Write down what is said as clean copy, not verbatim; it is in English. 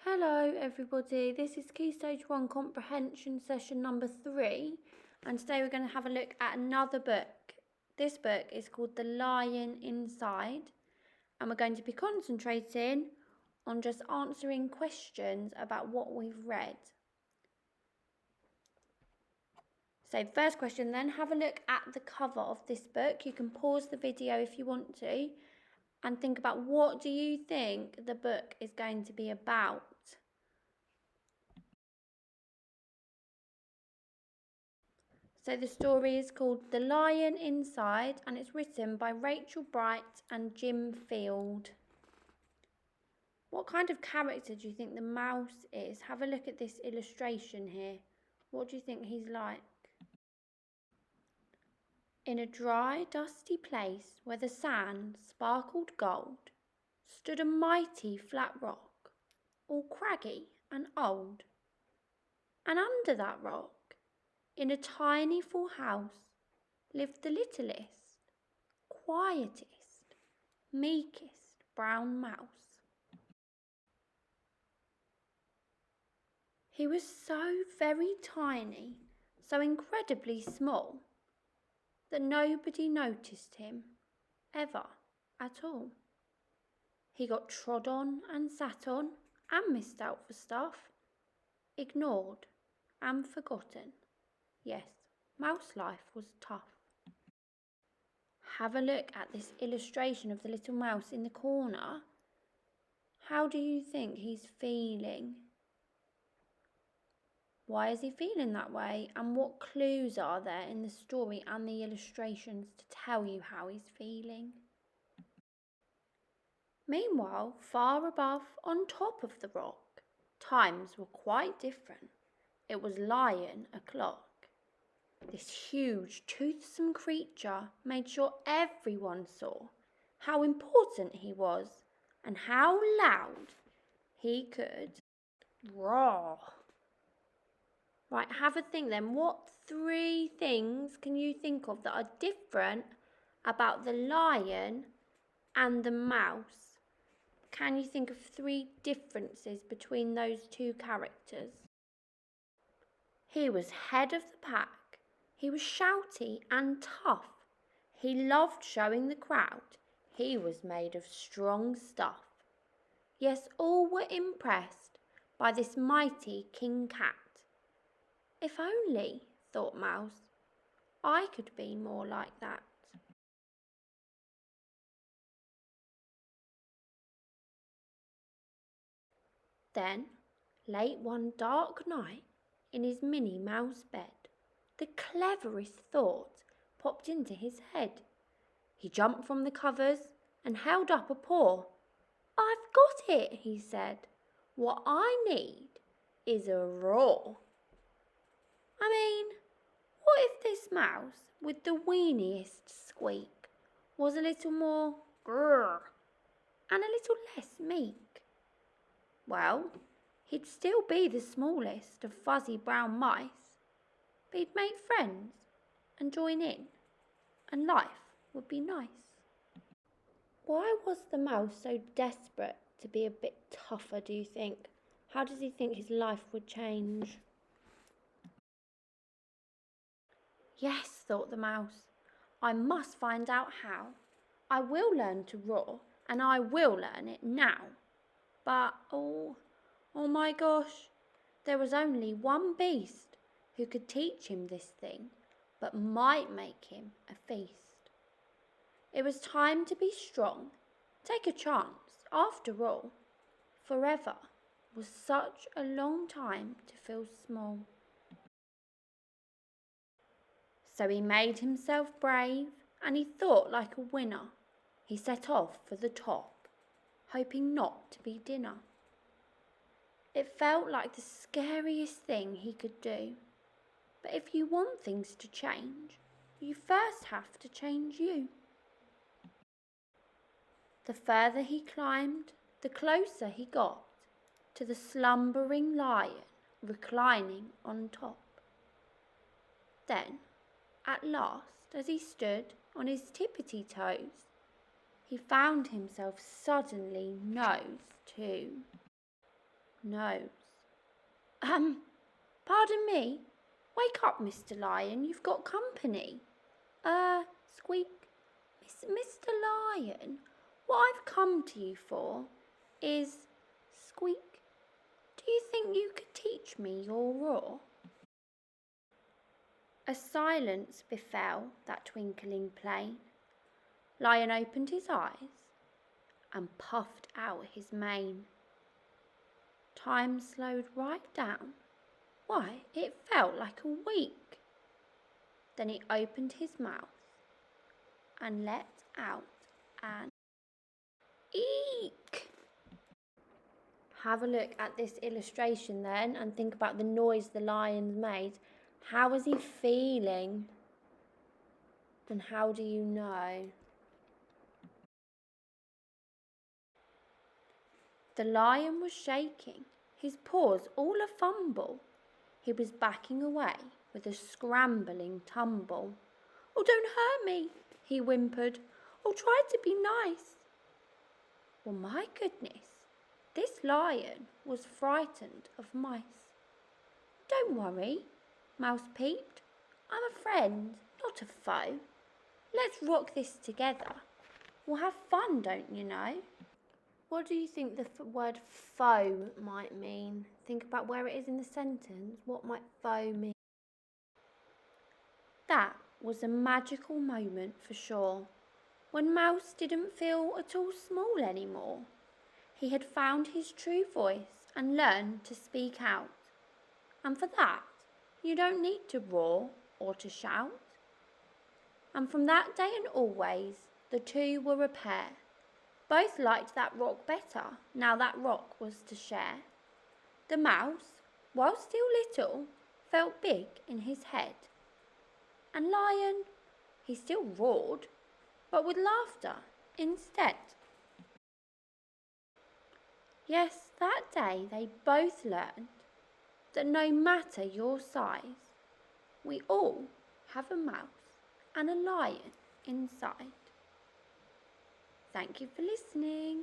Hello everybody, this is Ks1 Comprehension session number 3, and today we're going to have a look at another book. This book is called The Lion Inside, and we're going to be concentrating on just answering questions about what we've read. So first question then, have a look at the cover of this book. You can pause the video if you want to and think about what do you think the book is going to be about. So the story is called The Lion Inside, and it's written by Rachel Bright and Jim Field. What kind of character do you think the mouse is? Have a look at this illustration here. What do you think he's like? In a dry, dusty place where the sand sparkled gold, stood a mighty flat rock, all craggy and old. And under that rock, in a tiny full house, lived the littlest, quietest, meekest brown mouse. He was so very tiny, so incredibly small, that nobody noticed him, ever, at all. He got trod on and sat on and missed out for stuff, ignored and forgotten. Yes, mouse life was tough. Have a look at this illustration of the little mouse in the corner. How do you think he's feeling? Why is he feeling that way? And what clues are there in the story and the illustrations to tell you how he's feeling? Meanwhile, far above, on top of the rock, times were quite different. It was lying o'clock. This huge, toothsome creature made sure everyone saw how important he was and how loud he could roar. Right, have a think then. What 3 things can you think of that are different about the lion and the mouse? Can you think of 3 differences between those 2 characters? He was head of the pack. He was shouty and tough. He loved showing the crowd. He was made of strong stuff. Yes, all were impressed by this mighty king cat. If only, thought Mouse, I could be more like that. Then, late one dark night, in his Minnie Mouse bed, the cleverest thought popped into his head. He jumped from the covers and held up a paw. "I've got it," he said. "What I need is a roar." I mean, what if this mouse, with the weeniest squeak, was a little more grrr and a little less meek? Well, he'd still be the smallest of fuzzy brown mice, but he'd make friends and join in, and life would be nice. Why was the mouse so desperate to be a bit tougher, do you think? How does he think his life would change? Yes, thought the mouse, I must find out how. I will learn to roar, and I will learn it now. But, oh my gosh, there was only one beast who could teach him this thing, but might make him a feast. It was time to be strong, take a chance, after all. Forever was such a long time to feel small. So he made himself brave, and he thought like a winner. He set off for the top, hoping not to be dinner. It felt like the scariest thing he could do. But if you want things to change, you first have to change you. The further he climbed, the closer he got to the slumbering lion reclining on top. Then, at last, as he stood on his tippity toes, he found himself suddenly nose to nose. Pardon me. Wake up, Mr. Lion, you've got company. Squeak. Mr. Lion, what I've come to you for is, Squeak, do you think you could teach me your roar? A silence befell that twinkling plain. Lion opened his eyes and puffed out his mane. Time slowed right down. Why, it felt like a week. Then he opened his mouth and let out an eek. Have a look at this illustration then and think about the noise the lion's made. How was he feeling? And how do you know? The lion was shaking, his paws all a fumble. He was backing away with a scrambling tumble. Oh, don't hurt me, he whimpered. Oh, try to be nice. Well, my goodness, this lion was frightened of mice. Don't worry, Mouse peeped. I'm a friend, not a foe. Let's rock this together. We'll have fun, don't you know? What do you think the word foe might mean? Think about where it is in the sentence. What might foe mean? That was a magical moment for sure, when Mouse didn't feel at all small anymore. He had found his true voice and learned to speak out. And for that, you don't need to roar or to shout. And from that day and always, the two were a pair. Both liked that rock better, now that rock was to share. The mouse, while still little, felt big in his head. And Lion, he still roared, but with laughter instead. Yes, that day they both learned that no matter your size, we all have a mouse and a lion inside. Thank you for listening.